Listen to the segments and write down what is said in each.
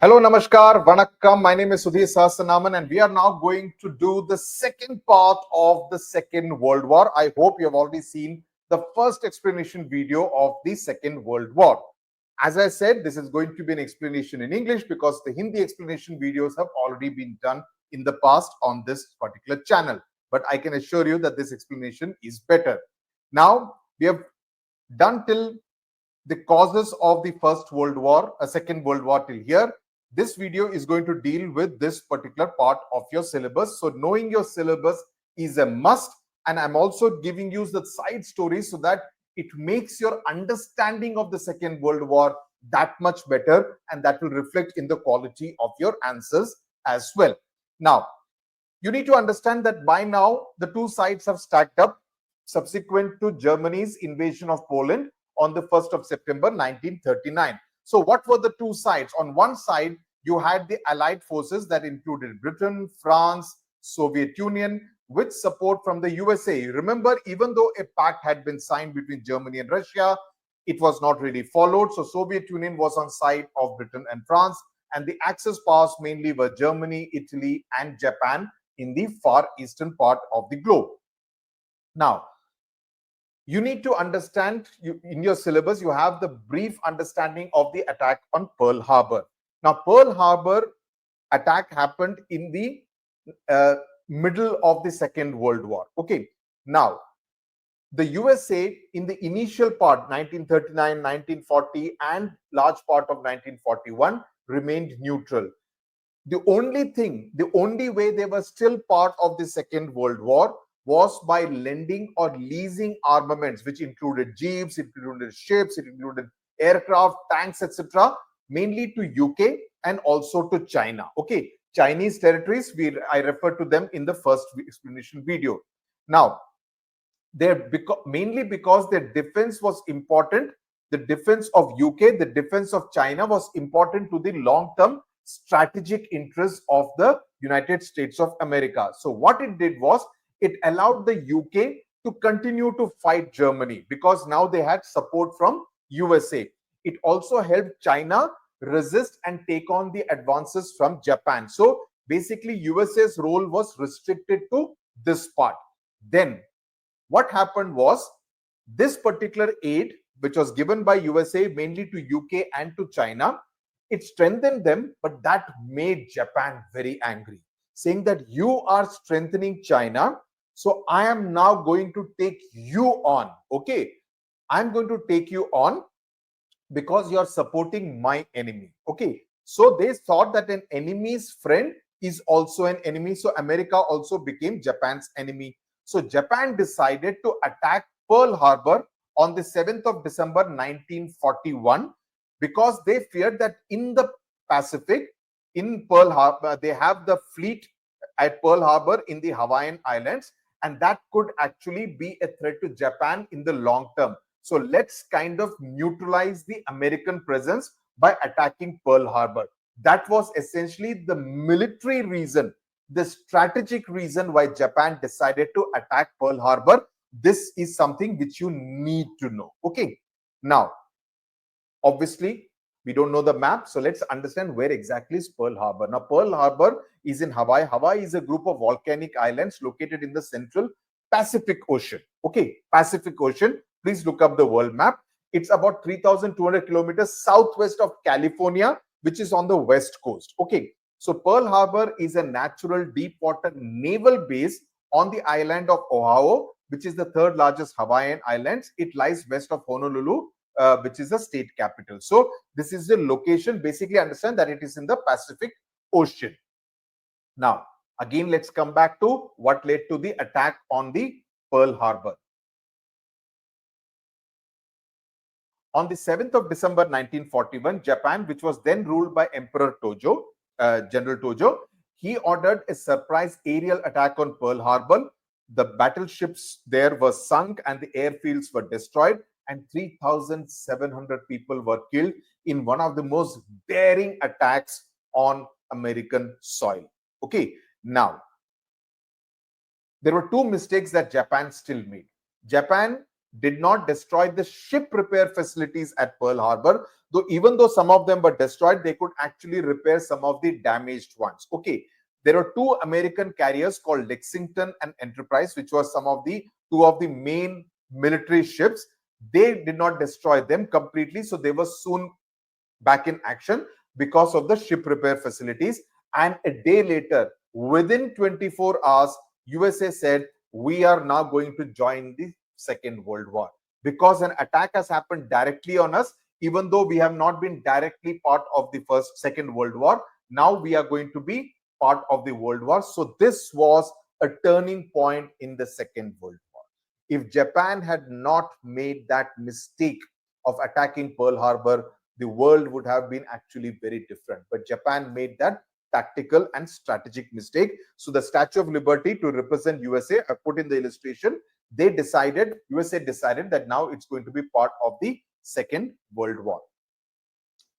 Hello, Namaskar, Vanakkam. My name is Sudhir Sahasranaman, and we are now going to do the second part of the Second World War. I hope you have already seen the first explanation video of the Second World War. As I said, this is going to be an explanation in English because the Hindi explanation videos have already been done in the past on this particular channel. But I can assure you that this explanation is better. Now, we have done till the causes of the First World War, a Second World War till here. This video is going to deal with this particular part of your syllabus. So knowing your syllabus is a must. And I'm also giving you the side stories so that it makes your understanding of the Second World War that much better. And that will reflect in the quality of your answers as well. Now, you need to understand that by now, the two sides have stacked up subsequent to Germany's invasion of Poland on the 1st of September 1939. So what were the two sides? On one side, you had the Allied forces that included Britain, France, Soviet Union, with support from the USA. Remember, even though a pact had been signed between Germany and Russia, it was not really followed. So Soviet Union was on side of Britain and France, and the Axis powers mainly were Germany, Italy, and Japan in the far eastern part of the globe. Now, you need to understand, in your syllabus, you have the brief understanding of the attack on Pearl Harbor. Now, Pearl Harbor attack happened in the middle of the Second World War. Okay. Now, the USA in the initial part, 1939, 1940, and large part of 1941, remained neutral. The only way they were still part of the Second World War was by lending or leasing armaments, which included jeeps, it included ships, it included aircraft, tanks, etc., mainly to UK and also to China. Okay, Chinese territories, I referred to them in the first explanation video. Now, mainly because their defense was important. The defense of UK, the defense of China was important to the long-term strategic interests of the United States of America. So what it did was, it allowed the UK to continue to fight Germany because now they had support from USA. It also helped China resist and take on the advances from Japan. So basically, USA's role was restricted to this part. Then what happened was, this particular aid, which was given by USA mainly to UK and to China, it strengthened them, but that made Japan very angry, saying that you are strengthening China, so I am now going to take you on. Okay, I'm going to take you on because you're supporting my enemy. Okay, so they thought that an enemy's friend is also an enemy. So America also became Japan's enemy. So Japan decided to attack Pearl Harbor on the 7th of December 1941 because they feared that in the Pacific, in Pearl Harbor, they have the fleet at Pearl Harbor in the Hawaiian Islands, and that could actually be a threat to Japan in the long term. So let's kind of neutralize the American presence by attacking Pearl Harbor. That was essentially the military reason, the strategic reason why Japan decided to attack Pearl Harbor. This is something which you need to know. Okay. Now, obviously, we don't know the map, so let's understand where exactly is Pearl Harbor. Now, Pearl Harbor is in Hawaii. Hawaii is a group of volcanic islands located in the central Pacific Ocean. Okay, Pacific Ocean. Please look up the world map. It's about 3,200 kilometers southwest of California, which is on the west coast. Okay, so Pearl Harbor is a natural deep water naval base on the island of Oahu, which is the third largest Hawaiian islands. It lies west of Honolulu, which is the state capital. So this is the location. Basically, understand that it is in the Pacific Ocean. Now, again, let's come back to what led to the attack on the Pearl Harbor. On the 7th of December 1941, Japan, which was then ruled by Emperor Tojo, General Tojo, he ordered a surprise aerial attack on Pearl Harbor. The battleships there were sunk and the airfields were destroyed, and 3,700 people were killed in one of the most daring attacks on American soil. Okay, now, there were two mistakes that Japan still made. Japan did not destroy the ship repair facilities at Pearl Harbor. Though even though some of them were destroyed, they could actually repair some of the damaged ones. Okay, there were two American carriers called Lexington and Enterprise, which was some of the two of the main military ships. They did not destroy them completely, so they were soon back in action because of the ship repair facilities. And a day later, within 24 hours, USA said, we are now going to join the Second World War, because an attack has happened directly on us. Even though we have not been directly part of the Second World War, now we are going to be part of the World War. So this was a turning point in the Second World War. If Japan had not made that mistake of attacking Pearl Harbor, the world would have been actually very different. But Japan made that tactical and strategic mistake. So the Statue of Liberty, to represent USA, I put in the illustration, USA decided that now it's going to be part of the Second World War.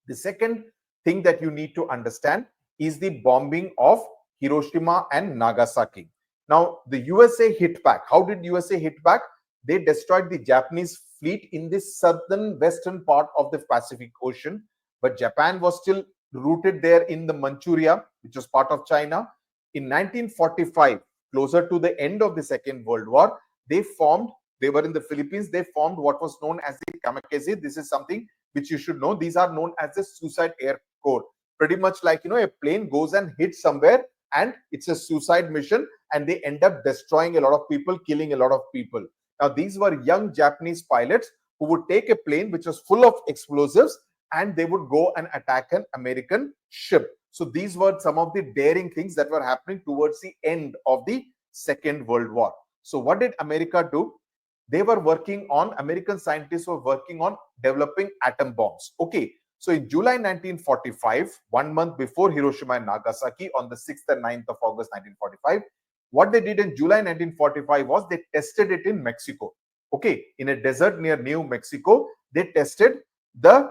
The second thing that you need to understand is the bombing of Hiroshima and Nagasaki. Now, the USA hit back. How did USA hit back? They destroyed the Japanese fleet in the southern western part of the Pacific Ocean, but Japan was still rooted there in the Manchuria, which was part of China. In 1945, closer to the end of the Second World War, they were in the Philippines, they formed what was known as the kamikaze. This is something which you should know. These are known as the suicide air corps. Pretty much like, a plane goes and hits somewhere and it's a suicide mission, and they end up destroying a lot of people, killing a lot of people. Now, these were young Japanese pilots who would take a plane which was full of explosives and they would go and attack an American ship. So these were some of the daring things that were happening towards the end of the Second World War. So what did America do? American scientists were working on developing atom bombs. Okay, so in July 1945, 1 month before Hiroshima and Nagasaki, on the 6th and 9th of August 1945, what they did in July 1945 was they tested it in Mexico. Okay, in a desert near New Mexico, they tested the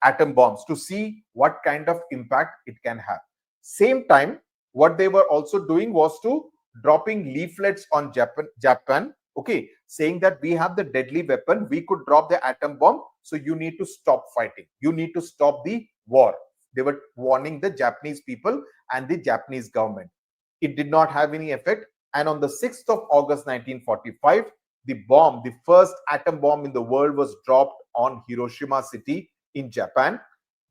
atom bombs to see what kind of impact it can have. Same time, what they were also doing was to dropping leaflets on Japan, okay, saying that we have the deadly weapon, we could drop the atom bomb, so you need to stop fighting, you need to stop the war. They were warning the Japanese people and the Japanese government. It did not have any effect, and on the 6th of August 1945, the first atom bomb in the world was dropped on Hiroshima city in Japan.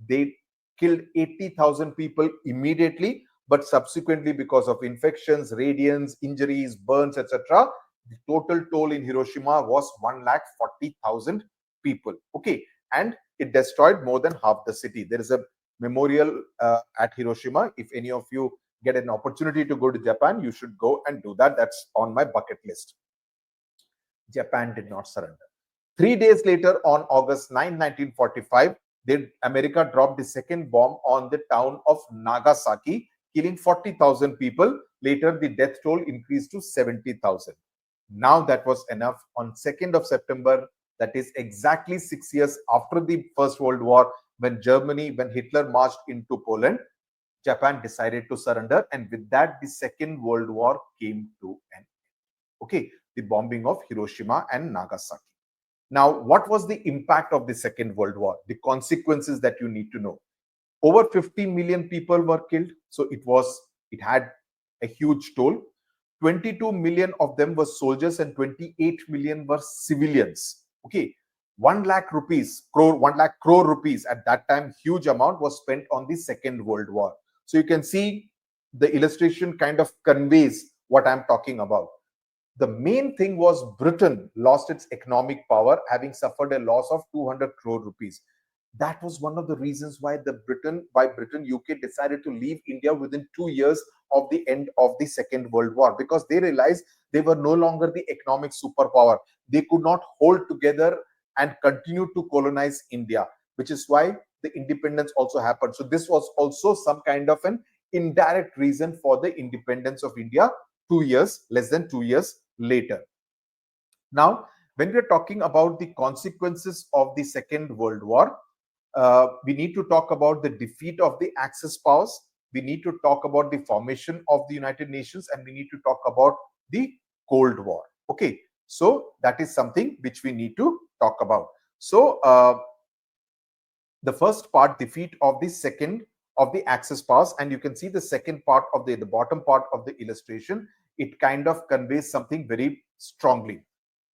They killed 80,000 people immediately, but subsequently, because of infections, radiance, injuries, burns, etc., the total toll in Hiroshima was 140,000 people. Okay, and it destroyed more than half the city. There is a memorial at Hiroshima. If any of you get an opportunity to go to Japan, you should go and do that. That's on my bucket list. Japan did not surrender. 3 days later, on August 9, 1945, America dropped the second bomb on the town of Nagasaki, killing 40,000 people. Later, the death toll increased to 70,000. Now that was enough. On 2nd of September, that is exactly 6 years after the First World War, when Hitler marched into Poland, Japan decided to surrender, and with that, the Second World War came to an end. Okay, the bombing of Hiroshima and Nagasaki. Now, what was the impact of the Second World War? The consequences that you need to know. Over 50 million people were killed, so it had a huge toll. 22 million of them were soldiers and 28 million were civilians. Okay, 1 lakh crore rupees at that time, huge amount, was spent on the Second World War. So you can see the illustration kind of conveys what I'm talking about. The main thing was Britain lost its economic power, having suffered a loss of 200 crore rupees. That was one of the reasons why Britain, UK decided to leave India within 2 years of the end of the Second World War, because they realized they were no longer the economic superpower. They could not hold together and continue to colonize India, which is why the independence also happened. So this was also some kind of an indirect reason for the independence of India less than 2 years later. Now, when we're talking about the consequences of the Second World War, we need to talk about the defeat of the Axis powers. We need to talk about the formation of the United Nations, and we need to talk about the Cold War. Okay, So that is something which we need to talk about. So the first part, defeat of the second of the Axis powers, and you can see the second part of the bottom part of the illustration. It kind of conveys something very strongly.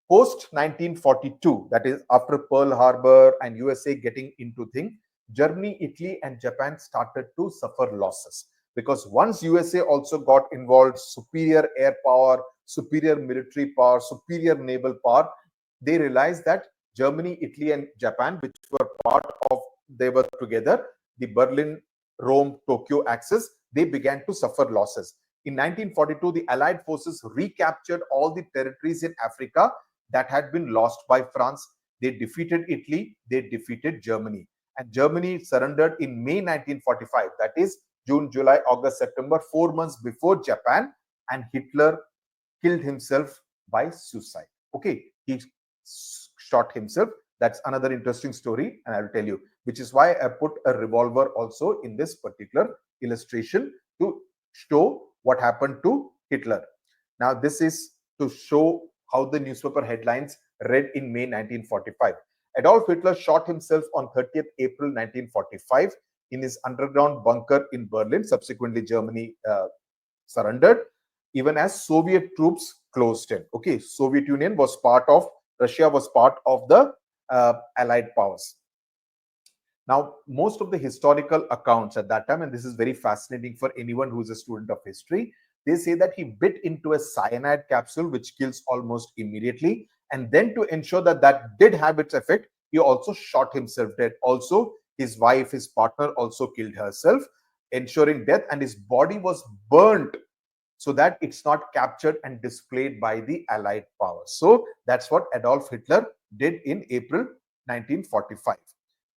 Post 1942, that is after Pearl Harbor and USA getting into thing, Germany, Italy, and Japan started to suffer losses, because once USA also got involved, superior air power, superior military power, superior naval power, they realized that Germany, Italy, and Japan, which were part of, they were together, the Berlin, Rome, Tokyo axis, they began to suffer losses. In 1942, the Allied forces recaptured all the territories in Africa that had been lost by France. They defeated Italy, they defeated Germany. And Germany surrendered in May 1945, that is June, July, August, September, 4 months before Japan, and Hitler killed himself by suicide. Okay, he shot himself. That's another interesting story, and I will tell you, which is why I put a revolver also in this particular illustration to show what happened to Hitler. Now, this is to show how the newspaper headlines read in May 1945. Adolf Hitler shot himself on 30th April 1945 in his underground bunker in Berlin. Subsequently, Germany surrendered, even as Soviet troops closed in. Okay, Soviet Union was part of, Russia was part of the Allied powers. Now, most of the historical accounts at that time, and this is very fascinating for anyone who is a student of history, they say that he bit into a cyanide capsule which kills almost immediately, and then to ensure that that did have its effect, he also shot himself dead. Also, his wife, his partner, also killed herself, ensuring death, and his body was burnt so that it's not captured and displayed by the Allied powers. So that's what Adolf Hitler did in April 1945.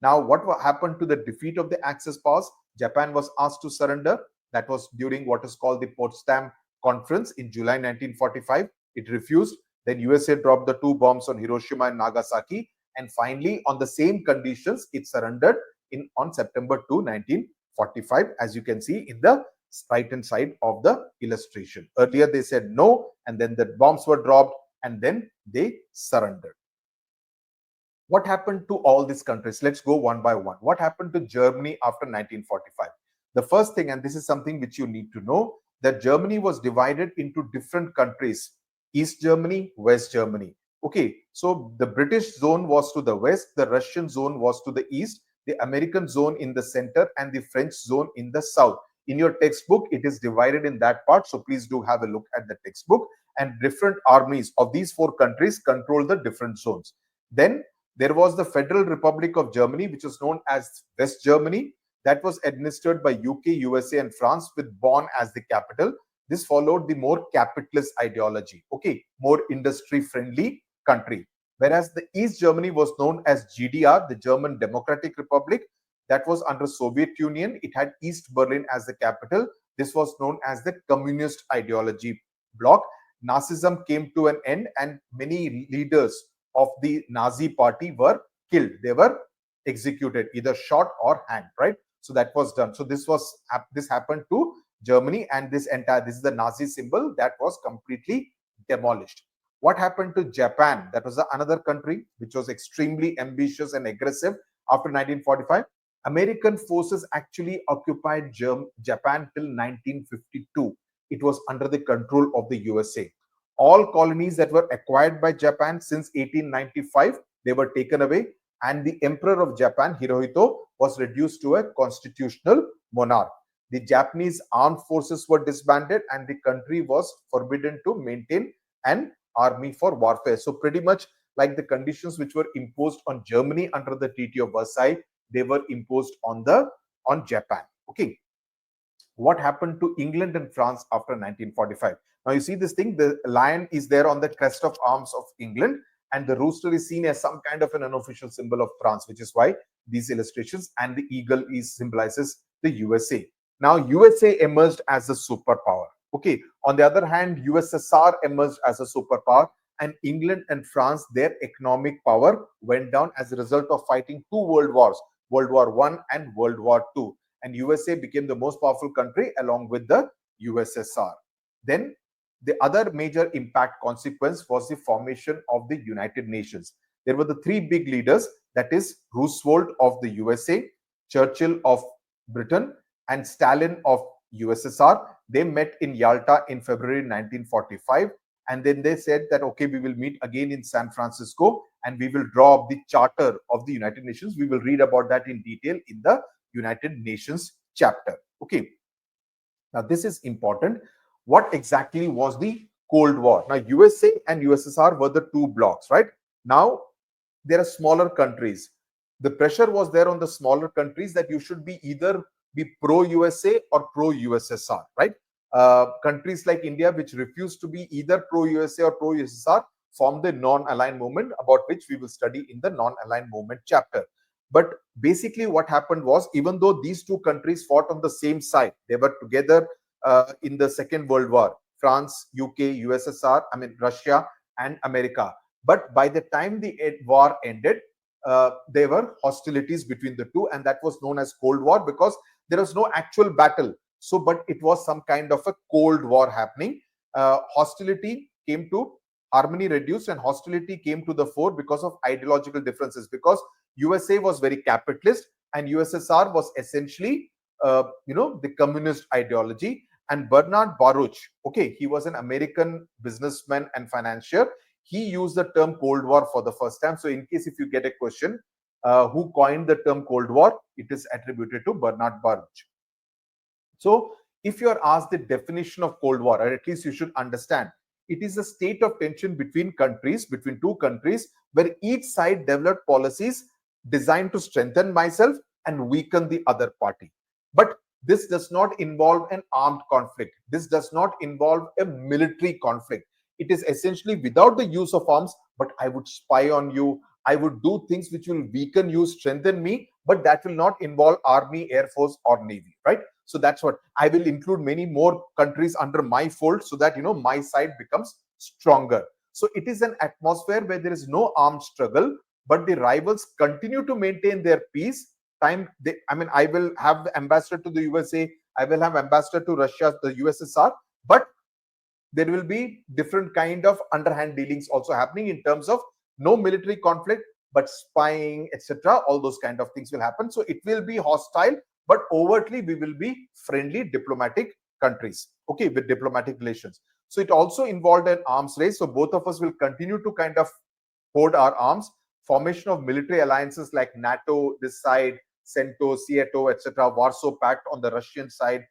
Now, what happened to the defeat of the Axis powers? Japan was asked to surrender. That was during what is called the Potsdam Conference in July 1945. It refused. Then USA dropped the 2 bombs on Hiroshima and Nagasaki. And finally, on the same conditions, it surrendered on September 2, 1945, as you can see in the right hand side of the illustration. Earlier, they said no, and then the bombs were dropped, and then they surrendered. What happened to all these countries? Let's go one by one. What happened to Germany after 1945? The first thing, and this is something which you need to know, that Germany was divided into different countries: East Germany, West Germany. Okay, so the British zone was to the west, the Russian zone was to the east, the American zone in the center, and the French zone in the south. In your textbook, it is divided in that part, so please do have a look at the textbook. And different armies of these 4 countries control the different zones. Then there was the Federal Republic of Germany, which was known as West Germany, that was administered by UK, USA, and France, with Bonn as the capital. This followed the more capitalist ideology, okay, more industry-friendly country. Whereas the East Germany was known as GDR, the German Democratic Republic, that was under Soviet Union. It had East Berlin as the capital. This was known as the communist ideology bloc. Nazism came to an end, and many leaders of the Nazi party were killed. They were executed, either shot or hanged, right? So that was done. So this happened to Germany, and this is the Nazi symbol that was completely demolished. What happened to Japan? That was another country which was extremely ambitious and aggressive after 1945. American forces actually occupied Japan till 1952. It was under the control of the USA. All colonies that were acquired by Japan since 1895, they were taken away, and the Emperor of Japan, Hirohito, was reduced to a constitutional monarch. The Japanese armed forces were disbanded, and the country was forbidden to maintain an army for warfare. So pretty much like the conditions which were imposed on Germany under the Treaty of Versailles, they were imposed on Japan. Okay. What happened to England and France after 1945? Now you see this thing, the lion is there on the crest of arms of England, and the rooster is seen as some kind of an unofficial symbol of France, which is why these illustrations, and the eagle symbolizes the USA. Now USA emerged as a superpower. Okay. On the other hand, USSR emerged as a superpower, and England and France, their economic power went down as a result of fighting 2 world wars, World War I and World War II. And USA became the most powerful country along with the USSR. Then The other major impact consequence was the formation of the United Nations. There were the three big leaders, that is Roosevelt of the USA, Churchill of Britain, and Stalin of USSR. They met in Yalta in February 1945, and then they said that, okay, we will meet again in San Francisco and we will draw up the charter of the United Nations. We will read about that in detail in the United Nations chapter. Okay, now this is important. What exactly was the Cold War? Now USA and USSR were the two blocks, right? Now there are smaller countries. The pressure was there on the smaller countries that you should be either be pro USA or pro USSR, right? Countries like India, which refused to be either pro USA or pro USSR, formed the non-aligned movement, about which we will study in the non-aligned movement chapter. But basically what happened was, even though these two countries fought on the same side, they were together in the Second World War, France, UK, USSR, Russia and America. But by the time the war ended, there were hostilities between the two, and that was known as Cold War because there was no actual battle. So, but it was some kind of a Cold War happening. Hostility came to harmony reduced, and hostility came to the fore because of ideological differences. Because USA was very capitalist, and USSR was essentially, the communist ideology. And Bernard Baruch, okay, he was an American businessman and financier. He used the term Cold War for the first time. So in case if you get a question, who coined the term Cold War, it is attributed to Bernard Baruch. So if you are asked the definition of Cold War, or at least you should understand, it is a state of tension between countries, between two countries, where each side developed policies designed to strengthen myself and weaken the other party. But this does not involve an armed conflict. This does not involve a military conflict. It is essentially without the use of arms, but I would spy on you. I would do things which will weaken you, strengthen me, but that will not involve army, air force, or navy, right? So that's what I will include many more countries under my fold so that, my side becomes stronger. So it is an atmosphere where there is no armed struggle, but the rivals continue to maintain their peace. I will have the ambassador to the USA, I will have ambassador to Russia, the USSR, but there will be different kind of underhand dealings also happening in terms of no military conflict, but spying, etc. All those kind of things will happen. So it will be hostile, but overtly we will be friendly diplomatic countries, okay, with diplomatic relations. So it also involved an arms race. So both of us will continue to kind of hoard our arms. Formation of military alliances like NATO this side, CENTO, CETO, etc., Warsaw Pact on the Russian side,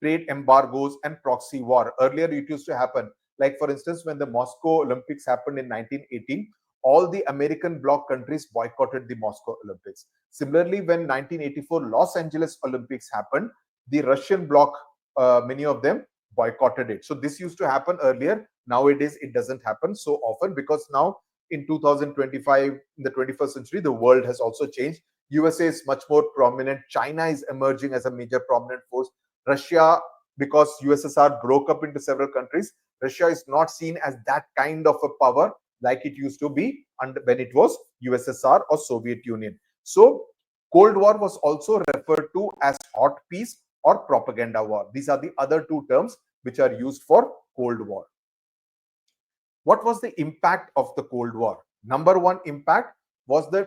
trade embargoes and proxy war. Earlier it used to happen, like for instance, when the Moscow Olympics happened in 1918, all the American bloc countries boycotted the Moscow Olympics. Similarly, when 1984 Los Angeles Olympics happened, the Russian bloc, many of them boycotted it. So this used to happen earlier. Nowadays it doesn't happen so often, because now in 2025, in the 21st century, the world has also changed. USA is much more prominent. China is emerging as a major prominent force. Russia, because USSR broke up into several countries, Russia is not seen as that kind of a power like it used to be when it was USSR or Soviet Union. So Cold War was also referred to as hot peace or propaganda war. These are the other two terms which are used for Cold War. What was the impact of the Cold War? Number one impact was that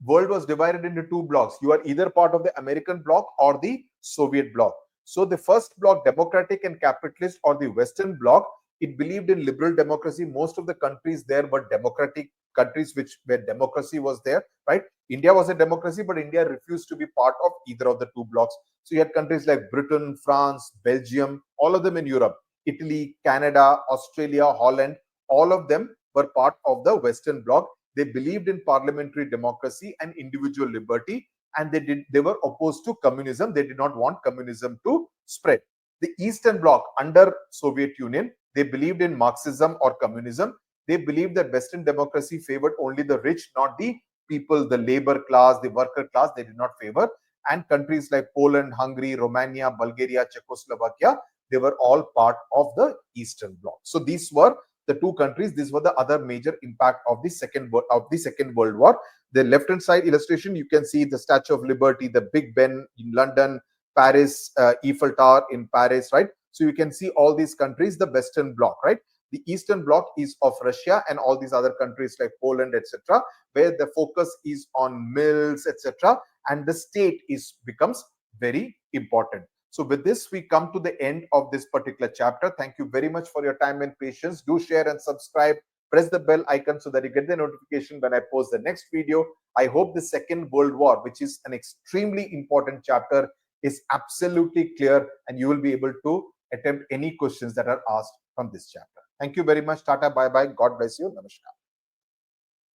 world was divided into two blocks. You are either part of the American bloc or the Soviet bloc. So the first bloc, democratic and capitalist, or the Western bloc, it believed in liberal democracy. Most of the countries there were democratic countries where democracy was there, right? India was a democracy, but India refused to be part of either of the two blocks. So you had countries like Britain, France, Belgium, all of them in Europe, Italy, Canada, Australia, Holland, all of them were part of the Western bloc. They believed in parliamentary democracy and individual liberty, and they were opposed to communism. They did not want communism to spread. The Eastern Bloc under Soviet Union, they believed in Marxism or communism. They believed that Western democracy favored only the rich, not the people, the labor class, the worker class. They did not favor. And countries like Poland, Hungary, Romania, Bulgaria, Czechoslovakia, they were all part of the Eastern Bloc. So these were the two countries. These were the other major impact of the Second World War. The left hand side illustration, you can see the Statue of Liberty, the Big Ben in London, Paris, Eiffel Tower in Paris, right? So you can see all these countries, the Western Bloc, right? The Eastern Bloc is of Russia and all these other countries like Poland, etc., where the focus is on mills, etc., and the state becomes very important. So with this, we come to the end of this particular chapter. Thank you very much for your time and patience. Do share and subscribe. Press the bell icon so that you get the notification when I post the next video. I hope the Second World War, which is an extremely important chapter, is absolutely clear and you will be able to attempt any questions that are asked from this chapter. Thank you very much. Tata, bye bye. God bless you. Namaskar.